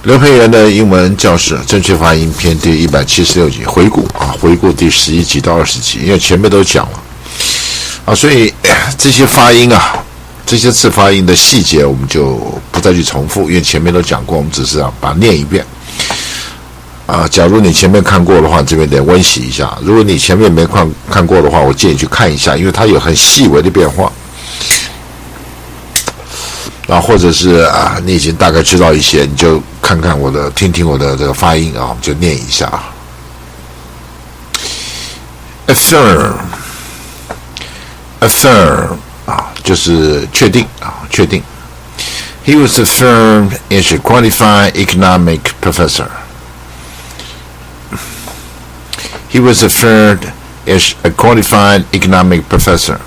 刘培元的英文教室正确发音篇第176集，回顾第11集到20集，因为前面都讲了所以这些发音这些次发音的细节我们就不再去重复，因为前面都讲过，我们只是把它念一遍假如你前面看过的话，这边得温习一下；如果你前面没看过的话，我建议去看一下，因为它有很细微的变化或者是你已经大概知道一些，你就看看听我的这个发音我们就念一下。affirm 就是确定。He was affirmed as a qualified economic professor. He was affirmed as a qualified economic professor.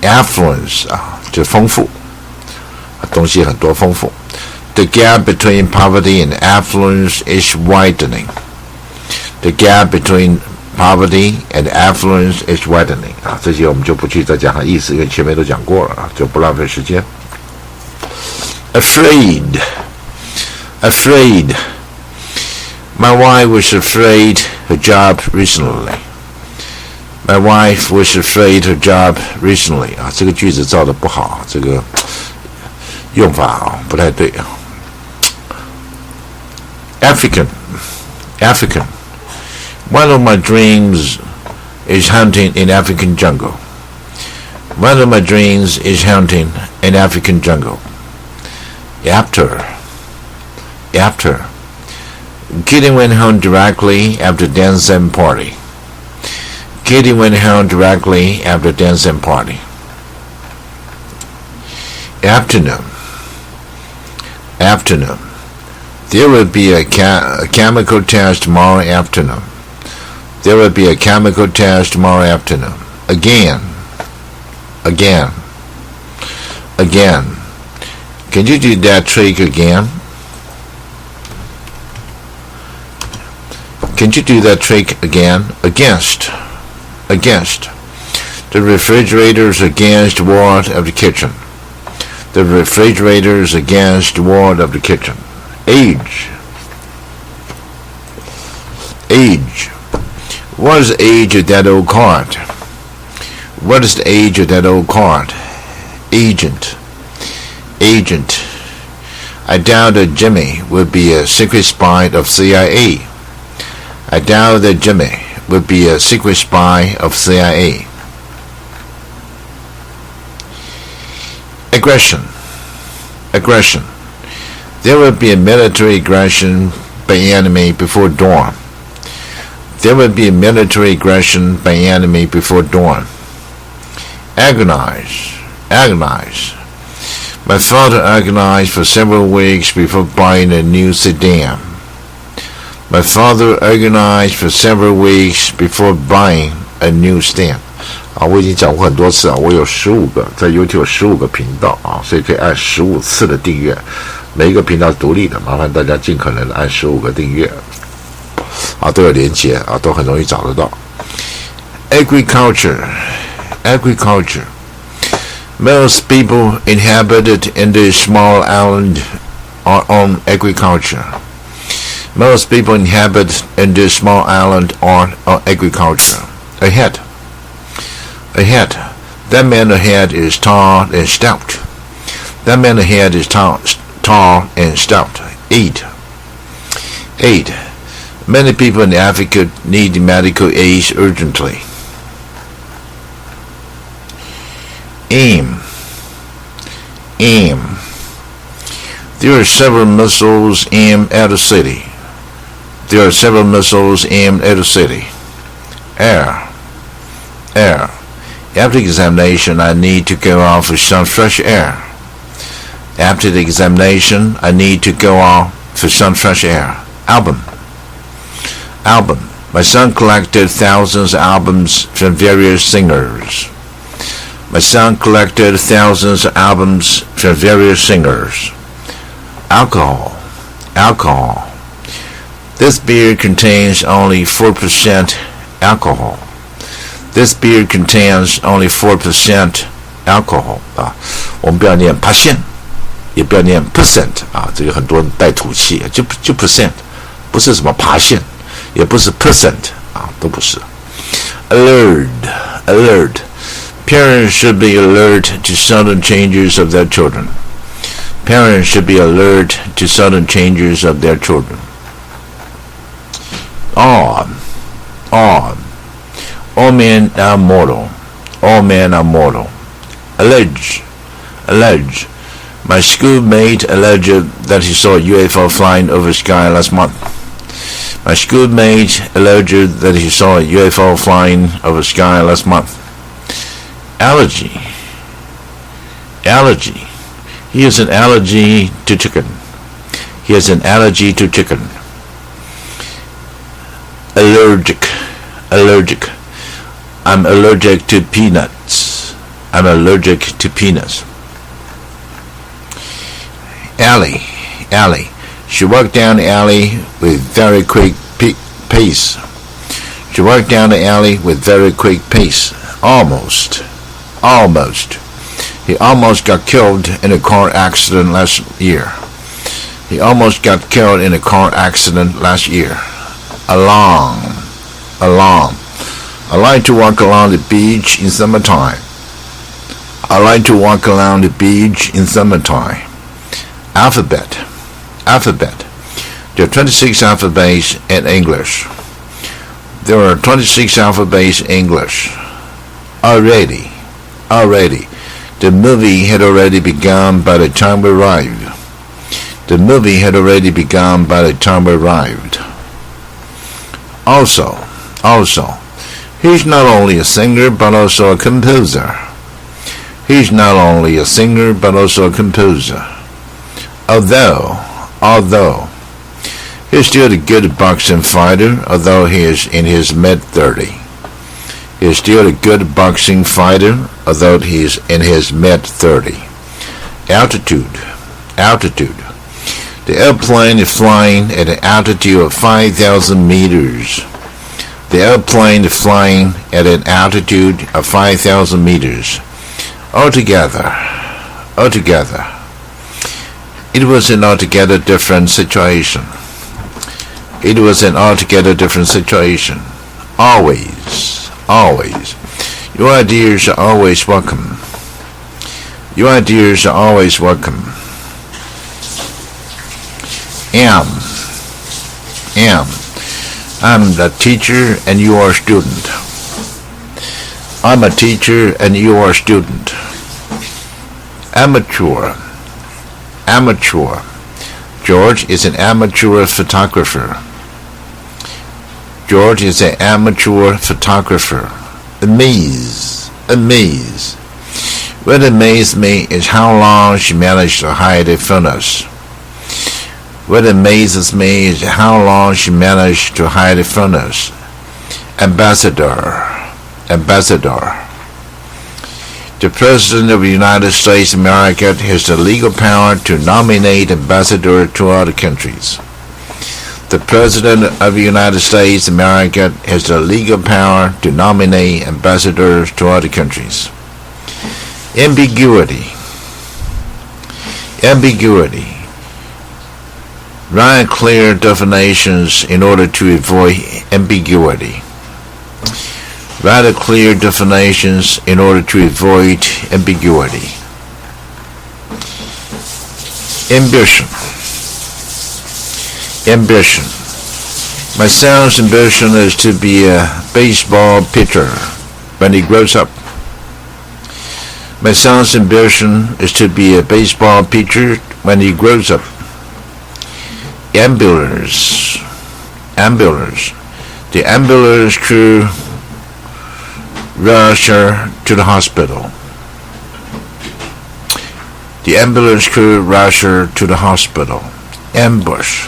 Affluence 就丰富，东西很多丰富。The gap between poverty and affluence is widening. The gap between poverty and affluence is widening. 这些我们就不去再讲它意思，因为前面都讲过了就不浪费时间。Afraid. My wife was afraid her job recently. My wife was afraid her job recently. 这个句子造的不好，这个用法不太对。African. One of my dreams is hunting in African jungle. One of my dreams is hunting in African jungle. After. Kitty went home directly after dance and party. Kitty went home directly after dance and party. Afternoon. There will be a chemical test tomorrow afternoon. There will be a chemical test tomorrow afternoon. Again. Can you do that trick again? Can you do that trick again? Against. The refrigerator is against the wall of the kitchen. The refrigerator is against the wall of the kitchen. Age. What is the age of that old cart? What is the age of that old cart? Agent. I doubt that Jimmy would be a secret spy of CIA. I doubt that Jimmy would be a secret spy of CIA. Aggression. There will be a military aggression by enemy before dawn. There will be a military aggression by enemy before dawn. Agonize. My father agonized for several weeks before buying a new sedan. My father agonized for several weeks before buying a new sedan. 我已经讲过很多次我有15个，在 YouTube 有15个频道所以可以按15次的订阅，每一个频道是独立的，麻烦大家尽可能的按15个订阅都有连结都很容易找得到。Agriculture. Most people inhabited in this small island are on agriculture. Most people inhabit in this small island are on agriculture. Ahead. That man ahead is tall and stout. That man ahead is tall and stout. 8. Many people in Africa need medical aid urgently. Aim. There are several missiles aimed at a city. Air. After examination, I need to go out for some fresh air. After the examination, I need to go out for some fresh air. Album. My son collected thousands of albums from various singers. Alcohol. This beer contains only 4% alcohol. This beer contains only 4% alcohol. 我们不要念 patient 也不要念 percent 啊，这个很多人带吐气，就 percent， 不是什么爬线，也不是 percent 啊，都不是。Alert. Parents should be alert to sudden changes of their children. Parents should be alert to sudden changes of their children. On. All men are mortal. All men are mortal. Allege. My schoolmate alleged that he saw a UFO flying over the sky last month. My schoolmate alleged that he saw a UFO flying over the sky last month. Allergy. He has an allergy to chicken. Allergic. I'm allergic to peanuts. Alley. She walked down the alley with very quick pace. Almost. He almost got killed in a car accident last year. Along. I like to walk along the beach in summertime. Alphabet. There are 26 alphabets in English. Already. The movie had already begun by the time we arrived. Also. He's not only a singer but also a composer. Although he's still a good boxing fighter, although he is in his mid-30s. Altitude. The airplane is flying at an altitude of 5,000 meters. Altogether. It was an altogether different situation. Always. Your ideas are always welcome. Am. I'm the teacher and you are a student. Amateur. George is an amateur photographer. Amaze. What amazed me is how long she managed to hide it from us. Ambassador. The President of the United States of America has the legal power to nominate ambassadors to other countries. The President of the United States of America has the legal power to nominate ambassadors to other countries. Ambiguity. Write clear definitions in order to avoid ambiguity. Ambition. My son's ambition is to be a baseball pitcher when he grows up. Ambulance. The ambulance crew rush her to the hospital. Ambush.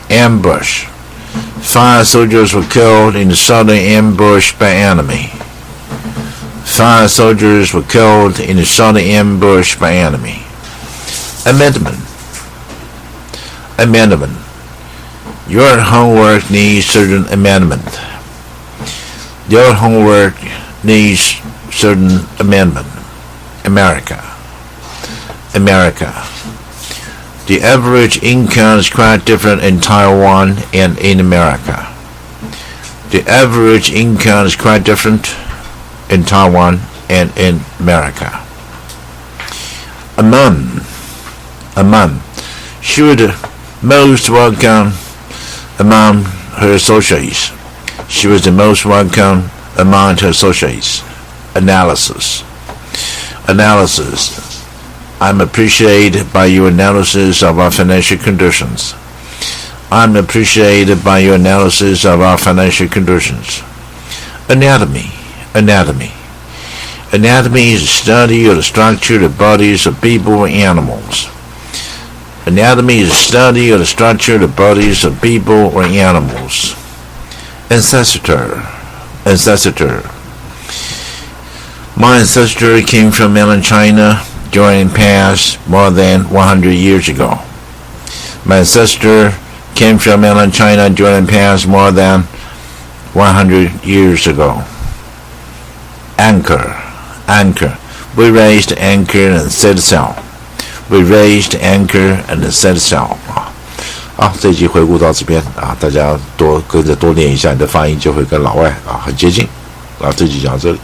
5 soldiers were killed in the sudden ambush by enemy. Amendment. Your homework needs certain amendment. America. America. The average income is quite different in Taiwan and in America. The average income is quite different in Taiwan and in America. Among. She was the most welcome among her associates. She was the most welcome among her associates. Analysis. I'm appreciated by your analysis of our financial conditions. I'm appreciated by your analysis of our financial conditions. Anatomy is the study of the structure of the bodies of people and animals. Anatomy is the study of the structure of the bodies of people or animals. Ancestor. My ancestor came from mainland China during past more than 100 years ago. My ancestor came from mainland China during past more than 100 years ago. Anchor. We raised anchor and set sail. We raised anchor and set sail. 好，这一集回顾到这边啊，大家跟着多练一下，你的发音就会跟老外很接近。这集讲到这里。